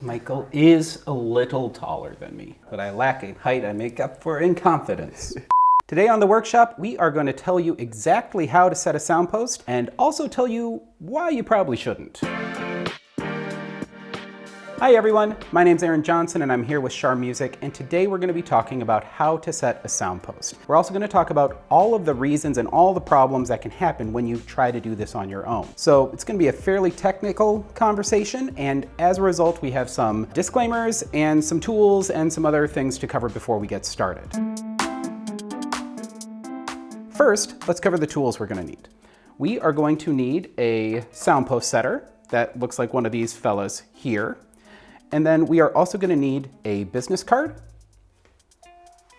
Michael is a little taller than me, but I lack in height I make up for in confidence. Today on the workshop, we are going to tell you exactly how to set a sound post and also tell you why you probably shouldn't. Hi everyone, my name's Aaron Johnson and I'm here with Shar Music, and today we're going to be talking about how to set a sound post. We're also going to talk about all of the reasons and all the problems that can happen when you try to do this on your own. So it's going to be a fairly technical conversation, and as a result we have some disclaimers and some tools and some other things to cover before we get started. First, let's cover the tools we're going to need. We are going to need a sound post setter that looks like one of these fellas here. And then we are also going to need a business card,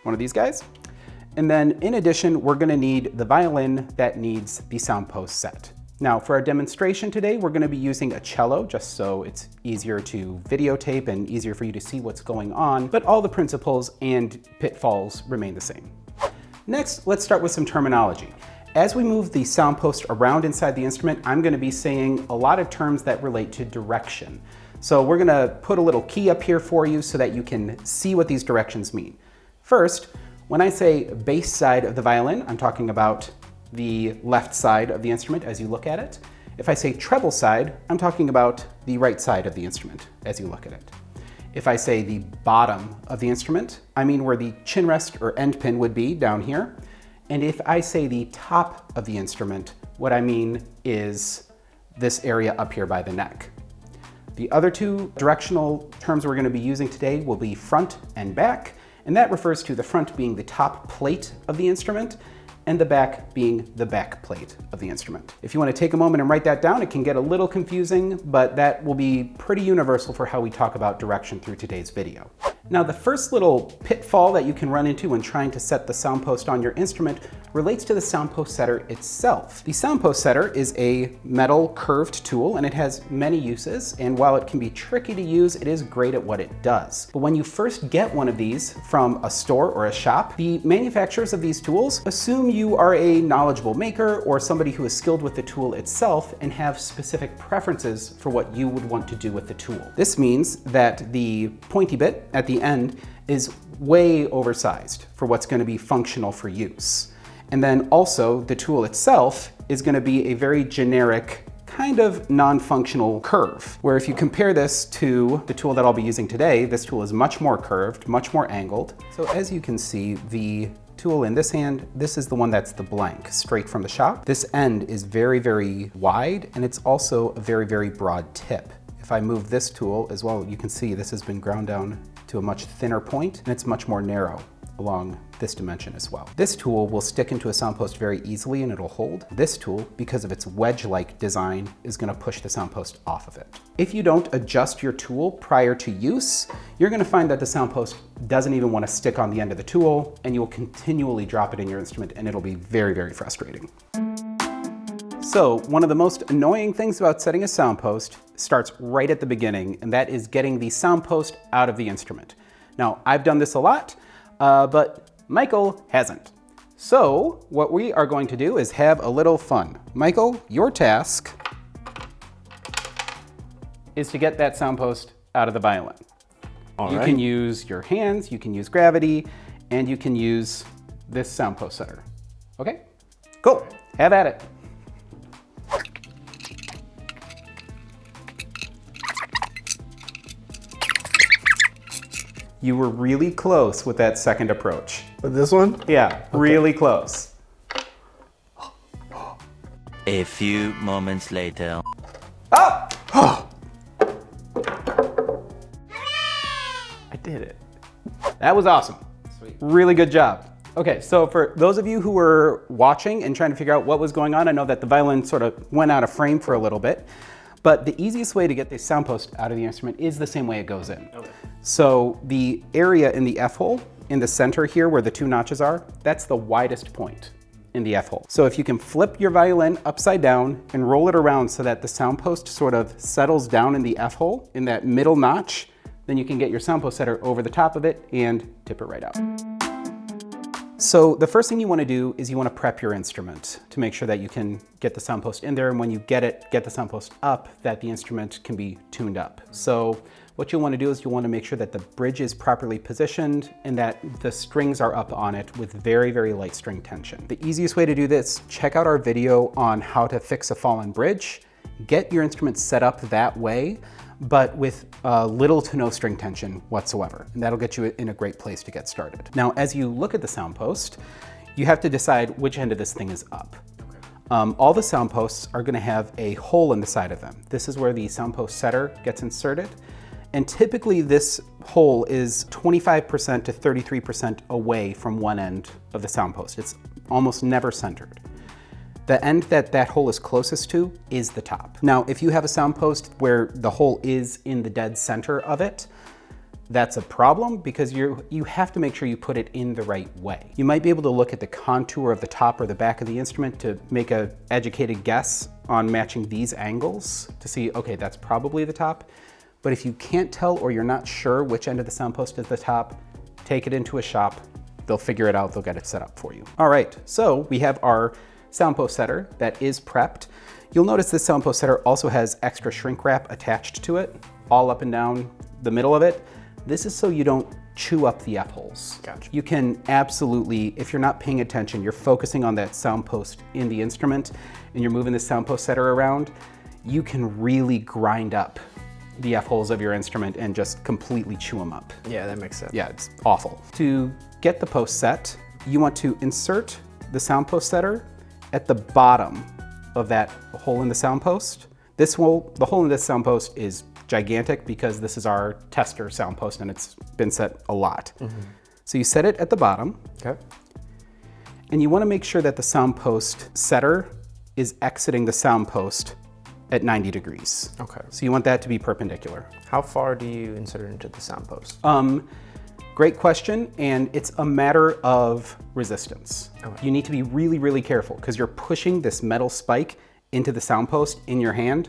one of these guys. And then in addition, we're going to need the violin that needs the sound post set. Now for our demonstration today, we're going to be using a cello just so it's easier to videotape and easier for you to see what's going on, but all the principles and pitfalls remain the same. Next, let's start with some terminology. As we move the sound post around inside the instrument, I'm going to be saying a lot of terms that relate to direction. So we're going to put a little key up here for you so that you can see what these directions mean. First, when I say bass side of the violin, I'm talking about the left side of the instrument as you look at it. If I say treble side, I'm talking about the right side of the instrument as you look at it. If I say the bottom of the instrument, I mean where the chin rest or end pin would be down here. And if I say the top of the instrument, what I mean is this area up here by the neck. The other two directional terms we're going to be using today will be front and back, and that refers to the front being the top plate of the instrument and the back being the back plate of the instrument. If you want to take a moment and write that down, it can get a little confusing, but that will be pretty universal for how we talk about direction through today's video. Now, the first little pitfall that you can run into when trying to set the sound post on your instrument relates to the sound post setter itself. The sound post setter is a metal curved tool and it has many uses, and while it can be tricky to use, it is great at what it does. But when you first get one of these from a store or a shop, the manufacturers of these tools assume you are a knowledgeable maker or somebody who is skilled with the tool itself and have specific preferences for what you would want to do with the tool. This means that the pointy bit at the end is way oversized for what's going to be functional for use. And then also the tool itself is going to be a very generic kind of non-functional curve, where if you compare this to the tool that I'll be using today, this tool is much more curved, much more angled. So as you can see, the tool in this hand, this is the one that's the blank, straight from the shop. This end is very, very wide, and it's also a very, very broad tip. If I move this tool as well, you can see this has been ground down to a much thinner point, and it's much more narrow along this dimension as well. This tool will stick into a sound post very easily and it'll hold. This tool, because of its wedge-like design, is going to push the sound post off of it. If you don't adjust your tool prior to use, you're going to find that the sound post doesn't even want to stick on the end of the tool, and you'll continually drop it in your instrument, and it'll be very, very frustrating. So one of the most annoying things about setting a sound post starts right at the beginning, and that is getting the sound post out of the instrument. Now, I've done this a lot, but Michael hasn't. So what we are going to do is have a little fun. Michael, your task is to get that sound post out of the violin. You can use your hands, you can use gravity, and you can use this sound post setter. Okay? Cool. Have at it. You were really close with that second approach. With this one? Yeah, okay. Really close. A few moments later. Oh! I did it. That was awesome. Sweet. Really good job. Okay, so for those of you who were watching and trying to figure out what was going on, I know that the violin sort of went out of frame for a little bit, but the easiest way to get this sound post out of the instrument is the same way it goes in. Okay. So the area in the F hole, in the center here where the two notches are, that's the widest point in the F hole. So if you can flip your violin upside down and roll it around so that the sound post sort of settles down in the F hole, in that middle notch, then you can get your sound post setter over the top of it and tip it right out. So the first thing you want to do is you want to prep your instrument to make sure that you can get the sound post in there, and when you get the sound post up, that the instrument can be tuned up. So what you'll want to do is you'll want to make sure that the bridge is properly positioned and that the strings are up on it with very, very light string tension. The easiest way to do this, check out our video on how to fix a fallen bridge. Get your instrument set up that way, but with little to no string tension whatsoever. And that'll get you in a great place to get started. Now, as you look at the sound post, you have to decide which end of this thing is up. All the sound posts are gonna have a hole in the side of them. This is where the sound post setter gets inserted. And typically this hole is 25% to 33% away from one end of the sound post. It's almost never centered. The end that hole is closest to is the top. Now, if you have a sound post where the hole is in the dead center of it, that's a problem because you have to make sure you put it in the right way. You might be able to look at the contour of the top or the back of the instrument to make an educated guess on matching these angles to see, okay, that's probably the top. But if you can't tell or you're not sure which end of the sound post is the top, take it into a shop. They'll figure it out, they'll get it set up for you. All right, so we have our sound post setter that is prepped. You'll notice this sound post setter also has extra shrink wrap attached to it, all up and down the middle of it. This is so you don't chew up the F-holes. Gotcha. You can absolutely, if you're not paying attention, you're focusing on that sound post in the instrument and you're moving the sound post setter around, you can really grind up the F-holes of your instrument and just completely chew them up. Yeah, that makes sense. Yeah, it's awful. To get the post set, you want to insert the sound post setter at the bottom of that hole in the sound post. The hole in this sound post is gigantic because this is our tester sound post and it's been set a lot. So you set it at the bottom. Okay. And you want to make sure that the sound post setter is exiting the sound post at 90 degrees. Okay. So you want that to be perpendicular. How far do you insert it into the sound post? Great question, and it's a matter of resistance. Okay. You need to be really, really careful because you're pushing this metal spike into the sound post in your hand.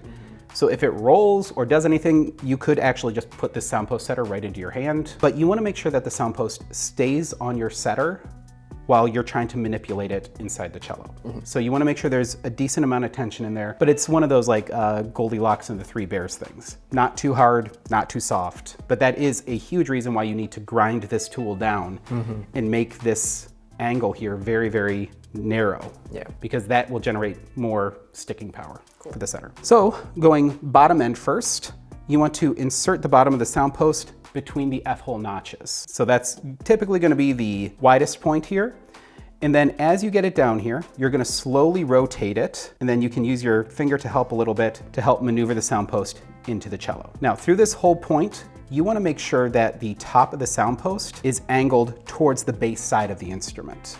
So if it rolls or does anything, you could actually just put this sound post setter right into your hand. But you want to make sure that the sound post stays on your setter while you're trying to manipulate it inside the cello. So you want to make sure there's a decent amount of tension in there, but it's one of those like Goldilocks and the Three Bears things. Not too hard, not too soft, but that is a huge reason why you need to grind this tool down and make this angle here very, very narrow. Yeah. Because that will generate more sticking power for the setter. So going bottom end first, you want to insert the bottom of the sound post between the F-hole notches. So that's typically going to be the widest point here. And then as you get it down here, you're going to slowly rotate it, and then you can use your finger to help a little bit to help maneuver the sound post into the cello. Now through this whole point, you want to make sure that the top of the sound post is angled towards the bass side of the instrument.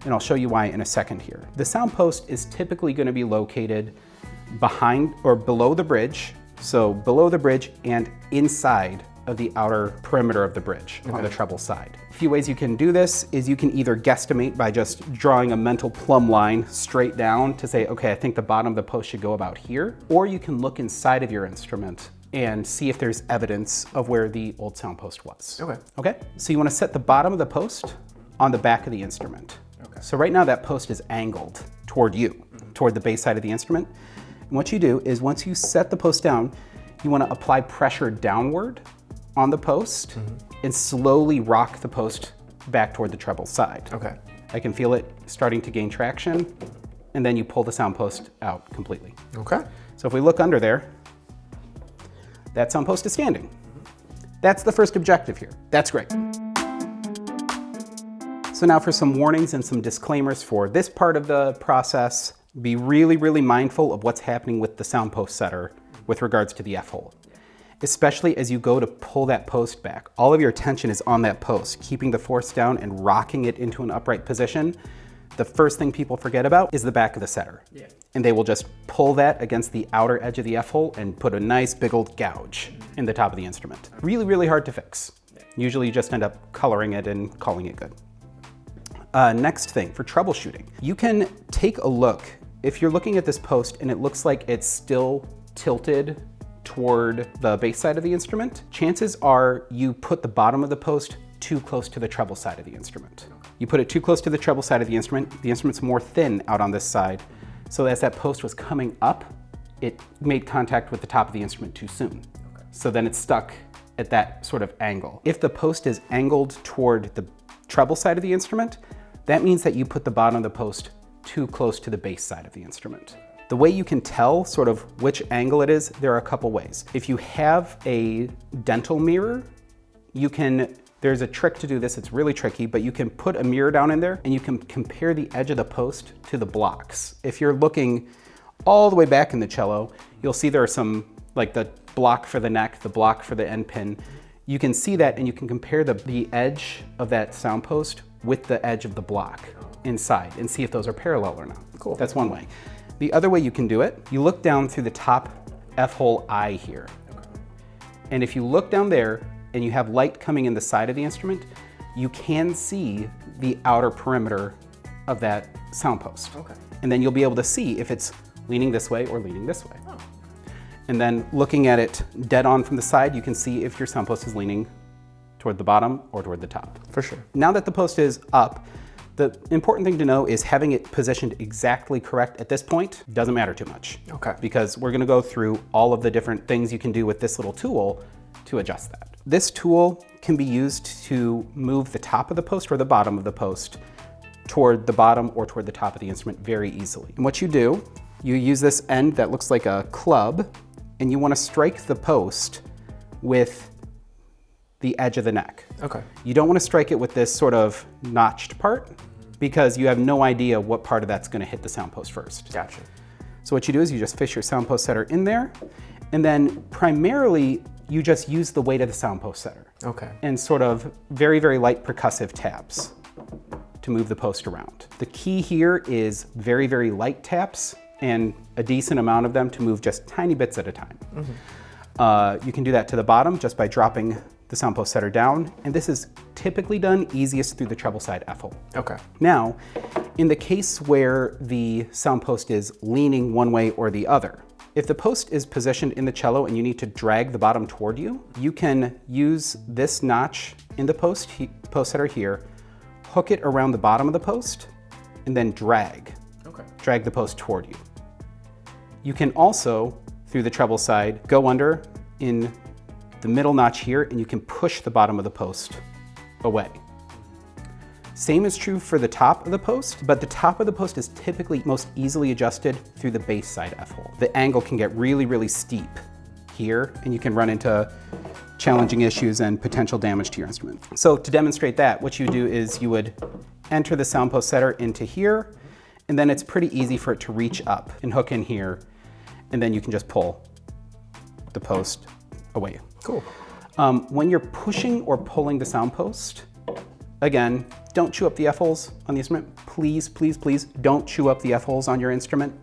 And I'll show you why in a second here. The sound post is typically going to be located behind or below the bridge, so below the bridge and inside of the outer perimeter of the bridge on the treble side. A few ways you can do this is you can either guesstimate by just drawing a mental plumb line straight down to say, okay, I think the bottom of the post should go about here, or you can look inside of your instrument and see if there's evidence of where the old sound post was. Okay, so you want to set the bottom of the post on the back of the instrument. So right now that post is angled toward you, toward the bass side of the instrument. And what you do is once you set the post down, you want to apply pressure downward on the post and slowly rock the post back toward the treble side. Okay. I can feel it starting to gain traction, and then you pull the sound post out completely. Okay. So if we look under there, that sound post is standing. That's the first objective here. That's great. So now for some warnings and some disclaimers for this part of the process. Be really, really mindful of what's happening with the sound post setter with regards to the F-hole. Especially as you go to pull that post back. All of your attention is on that post, keeping the force down and rocking it into an upright position. The first thing people forget about is the back of the setter. Yeah. And they will just pull that against the outer edge of the F-hole and put a nice big old gouge in the top of the instrument. Really, really hard to fix. Usually you just end up coloring it and calling it good. Next thing, for troubleshooting. You can take a look. If you're looking at this post and it looks like it's still tilted toward the bass side of the instrument, chances are you put the bottom of the post too close to the treble side of the instrument. You put it too close to the treble side of the instrument's more thin out on this side. So as that post was coming up, it made contact with the top of the instrument too soon. So then it's stuck at that sort of angle. If the post is angled toward the treble side of the instrument, that means that you put the bottom of the post too close to the bass side of the instrument. The way you can tell sort of which angle it is, there are a couple ways. If you have a dental mirror, there's a trick to do this, it's really tricky, but you can put a mirror down in there and you can compare the edge of the post to the blocks. If you're looking all the way back in the cello, you'll see there are some, like the block for the neck, the block for the end pin. You can see that and you can compare the edge of that sound post with the edge of the block inside and see if those are parallel or not. Cool. That's one way. The other way you can do it, you look down through the top F-hole eye here. Okay. And if you look down there and you have light coming in the side of the instrument, you can see the outer perimeter of that sound post. Okay. And then you'll be able to see if it's leaning this way or leaning this way. Oh. And then looking at it dead on from the side, you can see if your sound post is leaning toward the bottom or toward the top. For sure. Now that the post is up, the important thing to know is having it positioned exactly correct at this point doesn't matter too much. Okay. Because we're gonna go through all of the different things you can do with this little tool to adjust that. This tool can be used to move the top of the post or the bottom of the post toward the bottom or toward the top of the instrument very easily. And what you do, you use this end that looks like a club and you wanna strike the post with the edge of the neck. Okay. You don't want to strike it with this sort of notched part because you have no idea what part of that's going to hit the sound post first. Gotcha. So what you do is you just fish your sound post setter in there, and then primarily you just use the weight of the sound post setter. Okay. And sort of very, very light percussive taps to move the post around. The key here is very, very light taps and a decent amount of them to move just tiny bits at a time. Mm-hmm. You can do that to the bottom just by dropping the sound post setter down, and this is typically done easiest through the treble side F-hole. Okay. Now, in the case where the sound post is leaning one way or the other, if the post is positioned in the cello and you need to drag the bottom toward you, you can use this notch in the post setter here, hook it around the bottom of the post, and then drag the post toward you. You can also, through the treble side, go under in the middle notch here, and you can push the bottom of the post away. Same is true for the top of the post, but the top of the post is typically most easily adjusted through the bass side F-hole. The angle can get really, really steep here, and you can run into challenging issues and potential damage to your instrument. So to demonstrate that, what you do is you would enter the sound post setter into here, and then it's pretty easy for it to reach up and hook in here, and then you can just pull the post away. Cool. When you're pushing or pulling the sound post, again, don't chew up the F-holes on the instrument. Please, please, please don't chew up the F-holes on your instrument.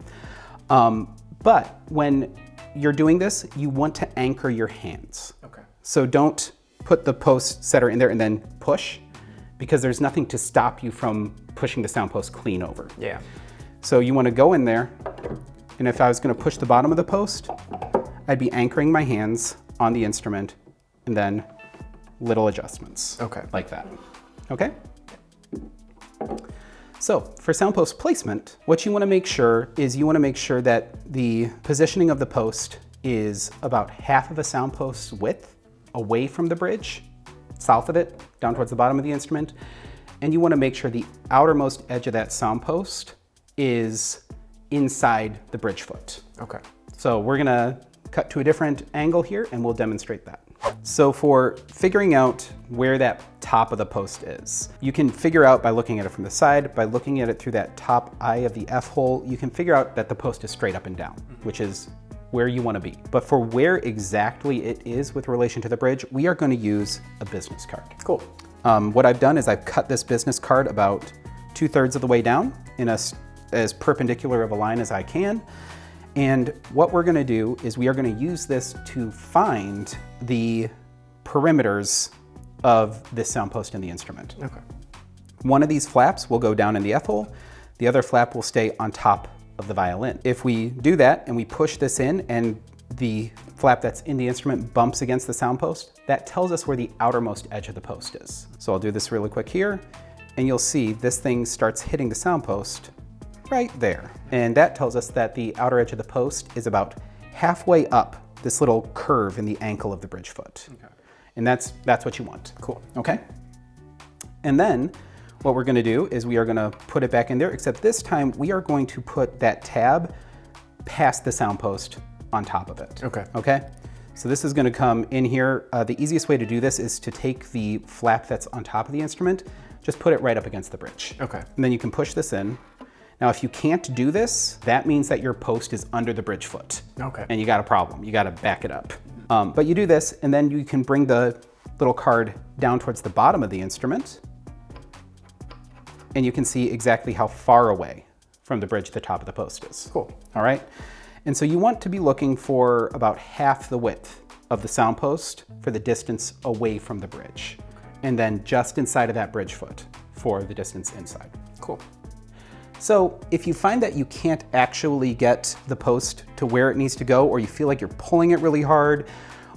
But when you're doing this, you want to anchor your hands. Okay. So don't put the post setter in there and then push, because there's nothing to stop you from pushing the sound post clean over. Yeah. So you want to go in there, and if I was going to push the bottom of the post, I'd be anchoring my hands on the instrument, and then little adjustments. Okay. Like that. Okay? So for sound post placement, what you want to make sure is you want to make sure that the positioning of the post is about half of a sound post's width away from the bridge, south of it, down towards the bottom of the instrument. And you want to make sure the outermost edge of that sound post is inside the bridge foot. Okay. So we're going to cut to a different angle here and we'll demonstrate that. So for figuring out where that top of the post is, you can figure out by looking at it from the side, by looking at it through that top eye of the F-hole, you can figure out that the post is straight up and down, which is where you want to be. But for where exactly it is with relation to the bridge, we are going to use a business card. Cool. What I've done is I've cut this business card about 2/3 of the way down in as perpendicular of a line as I can. And what we're gonna do is we are gonna use this to find the perimeters of this sound post in the instrument. Okay. One of these flaps will go down in the F-hole, the other flap will stay on top of the violin. If we do that and we push this in and the flap that's in the instrument bumps against the sound post, that tells us where the outermost edge of the post is. So I'll do this really quick here, and you'll see this thing starts hitting the sound post right there. And that tells us that the outer edge of the post is about halfway up this little curve in the ankle of the bridge foot. Okay. And that's what you want. Cool. Okay? And then what we're gonna do is we are gonna put it back in there, except this time we are going to put that tab past the sound post on top of it. Okay. Okay? So this is gonna come in here. The easiest way to do this is to take the flap that's on top of the instrument, just put it right up against the bridge. Okay. And then you can push this in. Now, if you can't do this, that means that your post is under the bridge foot. Okay. And you got a problem. You got to back it up. But you do this, and then you can bring the little card down towards the bottom of the instrument, and you can see exactly how far away from the bridge the top of the post is. Cool. All right? And so you want to be looking for about half the width of the sound post for the distance away from the bridge, and then just inside of that bridge foot for the distance inside. Cool. So if you find that you can't actually get the post to where it needs to go, or you feel like you're pulling it really hard,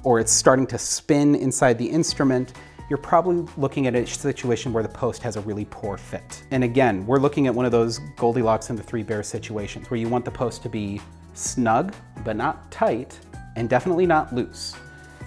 or it's starting to spin inside the instrument, you're probably looking at a situation where the post has a really poor fit. And again, we're looking at one of those Goldilocks and the Three Bears situations where you want the post to be snug, but not tight, and definitely not loose.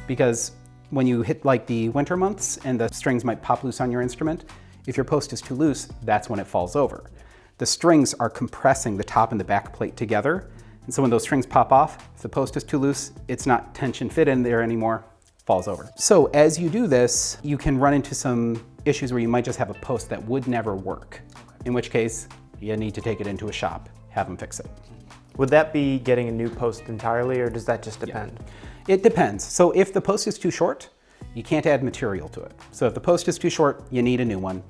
Because when you hit like the winter months and the strings might pop loose on your instrument, if your post is too loose, that's when it falls over. The strings are compressing the top and the back plate together. And so when those strings pop off, if the post is too loose, it's not tension fit in there anymore, falls over. So as you do this, you can run into some issues where you might just have a post that would never work, in which case you need to take it into a shop, have them fix it. Would that be getting a new post entirely, or does that just depend? Yeah. It depends. So if the post is too short, you can't add material to it. So if the post is too short, you need a new one.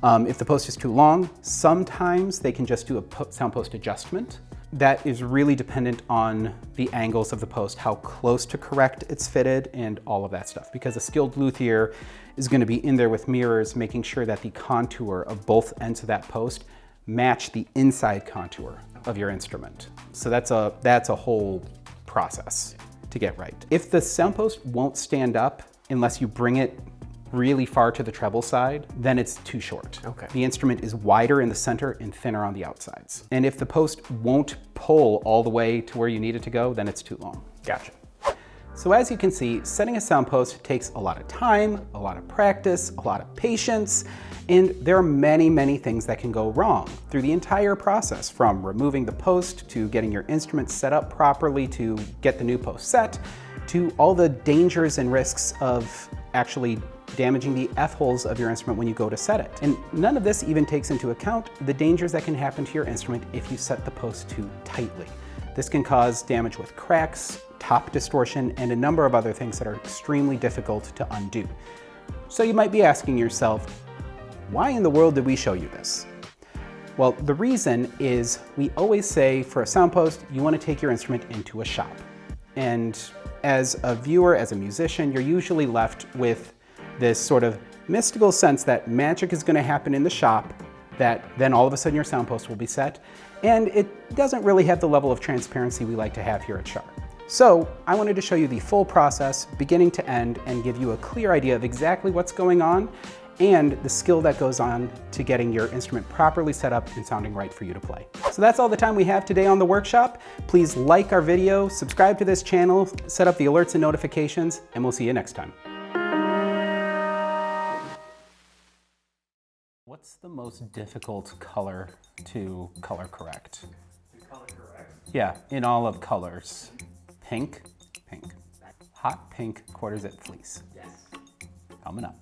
If the post is too long, sometimes they can just do a sound post adjustment. That is really dependent on the angles of the post, how close to correct it's fitted, and all of that stuff. Because a skilled luthier is going to be in there with mirrors, making sure that the contour of both ends of that post match the inside contour of your instrument. So that's a whole process to get right. If the sound post won't stand up unless you bring it really far to the treble side, then it's too short. Okay. The instrument is wider in the center and thinner on the outsides. And if the post won't pull all the way to where you need it to go, then it's too long. Gotcha. So as you can see, setting a sound post takes a lot of time, a lot of practice, a lot of patience, and there are many, many things that can go wrong through the entire process, from removing the post to getting your instrument set up properly to get the new post set, to all the dangers and risks of actually damaging the F-holes of your instrument when you go to set it. And none of this even takes into account the dangers that can happen to your instrument if you set the post too tightly. This can cause damage with cracks, top distortion, and a number of other things that are extremely difficult to undo. So you might be asking yourself, why in the world did we show you this? Well, the reason is we always say for a sound post, you want to take your instrument into a shop. And as a viewer, as a musician, you're usually left with this sort of mystical sense that magic is going to happen in the shop, that then all of a sudden your sound post will be set, and it doesn't really have the level of transparency we like to have here at Shar. So I wanted to show you the full process, beginning to end, and give you a clear idea of exactly what's going on and the skill that goes on to getting your instrument properly set up and sounding right for you to play. So that's all the time we have today on the workshop. Please like our video, subscribe to this channel, set up the alerts and notifications, and we'll see you next time. What's the most difficult color to color correct? Color correct? Yeah, in all of colors. Pink, pink. Hot pink quarter zip fleece. Yes. Coming up.